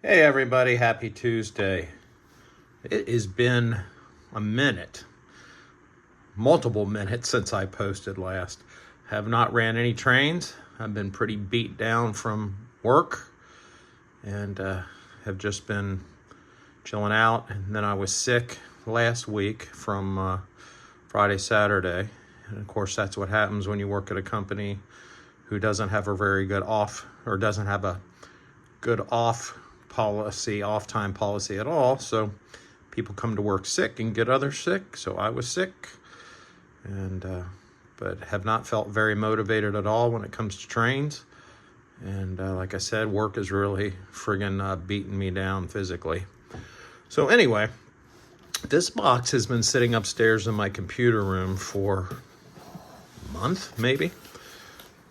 Hey everybody, happy Tuesday. It has been a minute, multiple minutes since I posted last. Have not ran any trains. I've been pretty beat down from work and have just been chilling out. And then I was sick last week from Friday, Saturday. And of course, that's what happens when you work at a company who doesn't have a very good off or doesn't have a good off time policy at all. So people come to work sick and get others sick. So I was sick, and but have not felt very motivated at all when it comes to trains. And like I said, work is really friggin' beating me down physically. So anyway, this box has been sitting upstairs in my computer room for a month, maybe.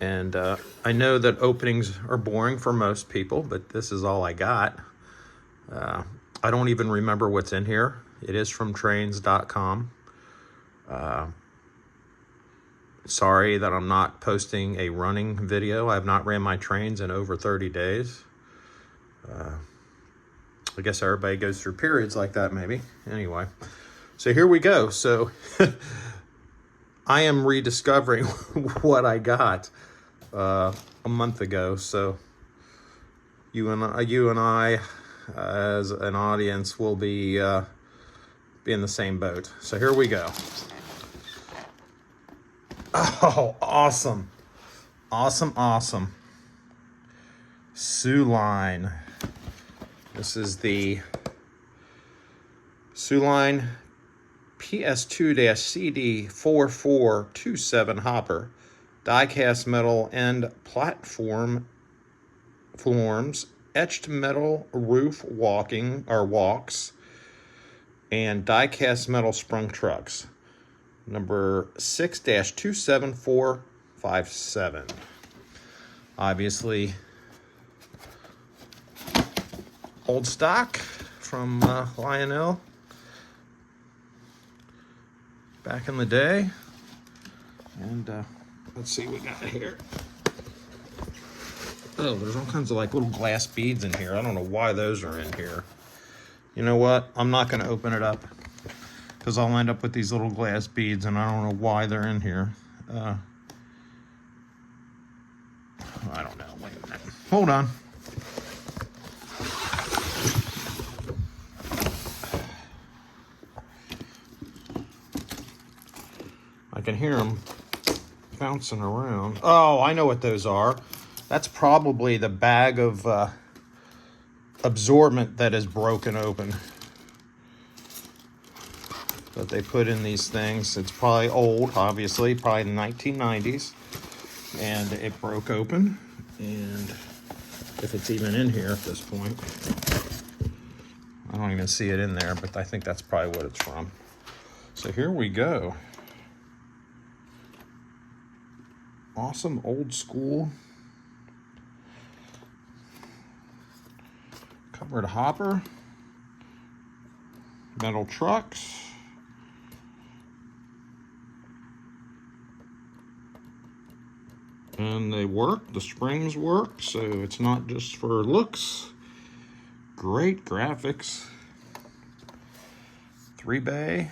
And I know that openings are boring for most people, but this is all I got. I don't even remember what's in here. It is from trains.com. Sorry that I'm not posting a running video. I have not ran my trains in over 30 days. I guess everybody goes through periods like that, maybe. Anyway, so here we go. So I am rediscovering what I got a month ago. So you and I as an audience will be in the same boat. So here we go. Oh, awesome. Awesome. Soo-Line. This is the Soo-Line PS2-CD4427 hopper. Die-cast metal end platforms, etched metal roof walks, and die-cast metal sprung trucks. Number 6-27457. Obviously, old stock from Lionel back in the day. And let's see what we got here. Oh, there's all kinds of like little glass beads in here. I don't know why those are in here. You know what? I'm not going to open it up because I'll end up with these little glass beads and I don't know why they're in here. I don't know. Wait a minute. Hold on. I can hear them bouncing around. Oh, I know what those are. That's probably the bag of absorbent that is broken open that they put in these things. It's probably old, obviously, probably the 1990s, and it broke open. And if it's even in here at this point, I don't even see it in there, but I think that's probably what it's from. So here we go. Awesome old school covered hopper, metal trucks, and they work. The springs work, so it's not just for looks. Great graphics. 3-bay.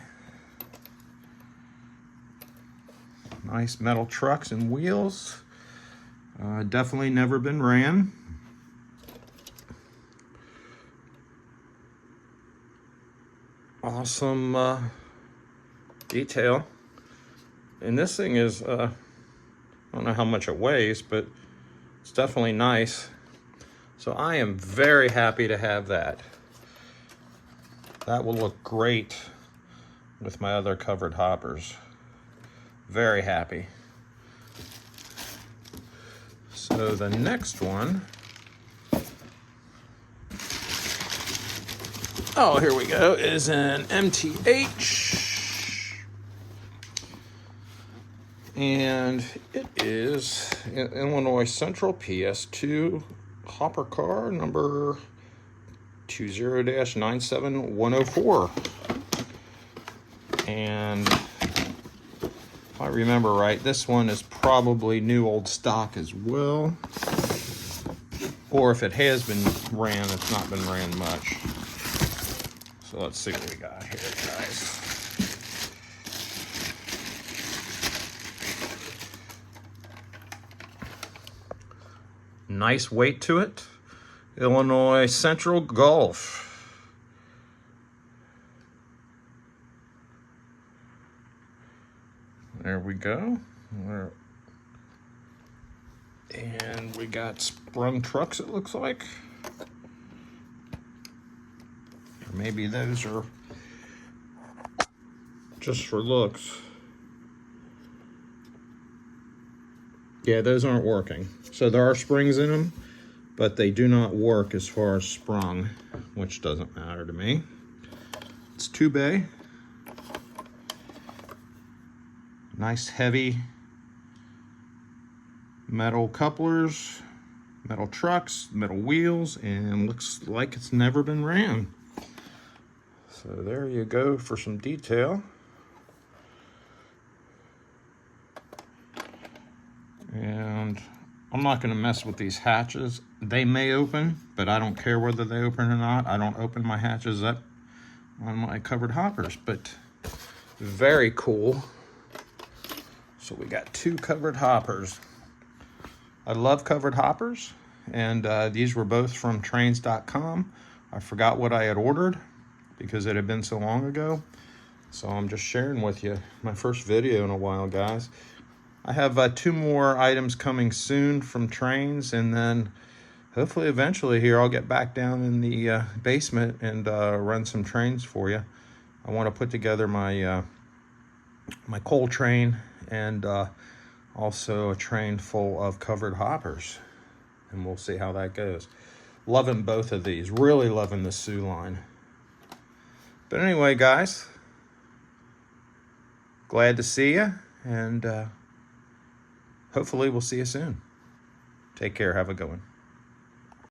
Nice metal trucks and wheels. Definitely never been ran. Awesome detail. And this thing is, I don't know how much it weighs, but it's definitely nice. So I am very happy to have that. That will look great with my other covered hoppers. Very happy. So the next one, oh, here we go, is an MTH. And it is an Illinois Central PS2 hopper car number 20-97104. And if I remember right, this one is probably new old stock as well. Or if it has been ran, it's not been ran much. So let's see what we got here, guys. Nice weight to it. Illinois Central Gulf. There we go. And we got sprung trucks, it looks like. Or maybe those are just for looks. Yeah, those aren't working. So there are springs in them, but they do not work as far as sprung, which doesn't matter to me. It's 2-bay. Nice heavy metal couplers, metal trucks, metal wheels, and looks like it's never been ran. So there you go for some detail. And I'm not going to mess with these hatches. They may open, but I don't care whether they open or not. I don't open my hatches up on my covered hoppers, but very cool. So we got 2 covered hoppers. I love covered hoppers, and these were both from Trains.com. I forgot what I had ordered because it had been so long ago. So I'm just sharing with you my first video in a while, guys. I have 2 more items coming soon from Trains, and then hopefully eventually here I'll get back down in the basement and run some trains for you. I want to put together my my coal train and also a train full of covered hoppers, and we'll see how that goes. Loving both of these, really loving the Sioux line. But anyway, guys, glad to see you, and hopefully we'll see you soon. Take care, have a good one.